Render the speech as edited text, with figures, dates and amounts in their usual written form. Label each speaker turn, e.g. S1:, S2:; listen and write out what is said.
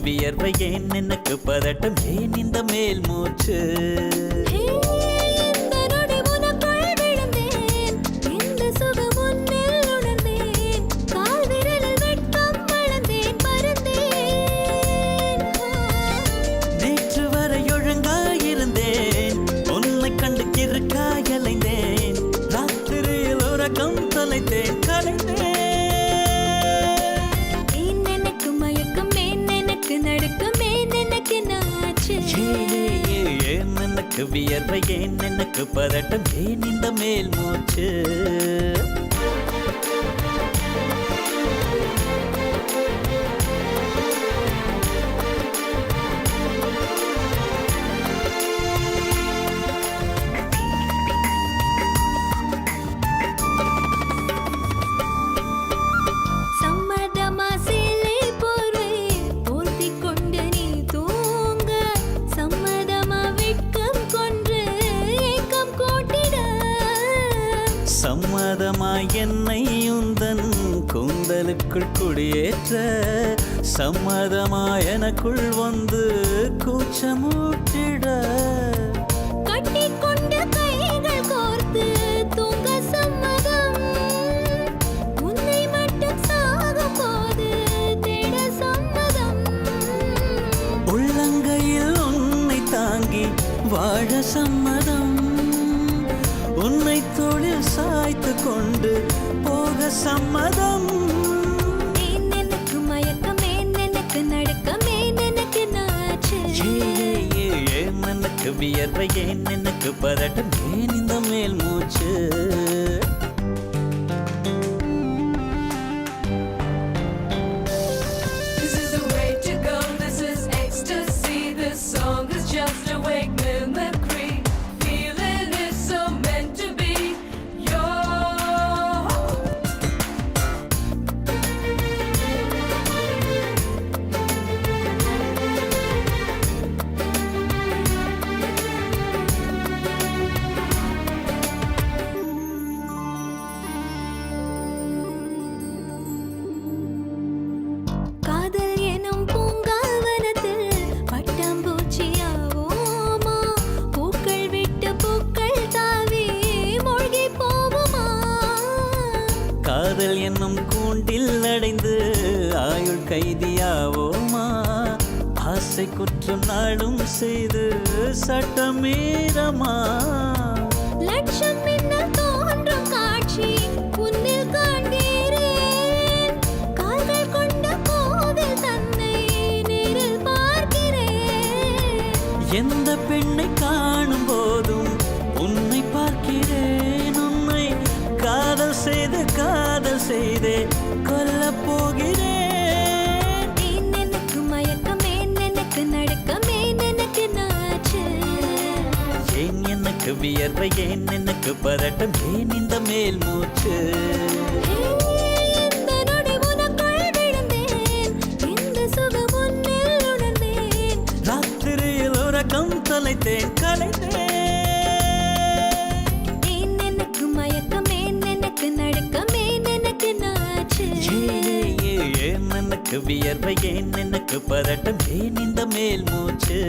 S1: வியர்வை ஏன் எனக்கு பதட்டம் ஏன் இந்த மேல் மூச்சு நேற்று வரை ஒழுங்காயிருந்தேன் உன்னை கண்டு கிறுக்காயலைந்தேன் ராத்திரியில் உறக்கம் தொலைத்தேன் கலைந்தேன் ஏன் எனக்கு வியர்வை ஏன் எனக்கு பதட்டம் ஏன் இந்த மேல் மூச்சு சம்மதமாய் என்னை உந்தன் கூந்தலுக்குள் குடியேற்ற சம்மதமாய் எனக்குள் வந்து கூச்சமூட்டிட
S2: கட்டிக்கொண்ட கைகள் கோர்த்து தூங்க சம்மதம் உன்னை மட்டும் சாகும் போது தேட சம்மதம்
S1: உள்ளங்கையில் உன்னை தாங்கி வாழ சம்மதம் உன்னை தோளில் சாய்த்து கொண்டு போக சம்மதம்
S2: எனக்கு மயக்கம் எனக்கு நடுக்கம் எனக்கு நாச்சு
S1: ஏன் எனக்கு வியர்வை ஏன் எனக்கு பதட்டம் ஏன் இந்த மேல் மூச்சு காதல் என்னும் கூண்டில் அடைந்து ஆயுள் கைதியாவோமா ஆசை குற்றம் நாளும் செய்து சட்டமீறமா
S2: லட்சம் மின்னல் தோன்றும் காட்சி உன்னில் காண்கிறேன் கால்கள் கொண்ட கோவில் தன்னை நேரில் பார்க்கிறேன்
S1: எந்த பெண்ணை காணும் போதும் உன்னை பார்க்கிறேன் உன்னை காதல் செய்தே கொல்ல போகிறேன்
S2: எனக்கு மயக்கம் எனக்கு நடுக்கம் எனக்கு நாச்சு
S1: ஏன் எனக்கு வியர்வை ஏன் எனக்கு பதட்டம் ஏன் இந்த மேல் மூச்சு
S2: இந்த நொடி உனக்குள் விழுந்தேன் இந்த சுகம் உன்னில் உணர்ந்தேன்
S1: ராத்திரியில் உறக்கம் தொலைத்தேன் கலைந்தேன் ஏன் எனக்கு வியர்வை ஏன் எனக்கு பதட்டம் ஏன் இந்த மேல் மூச்சு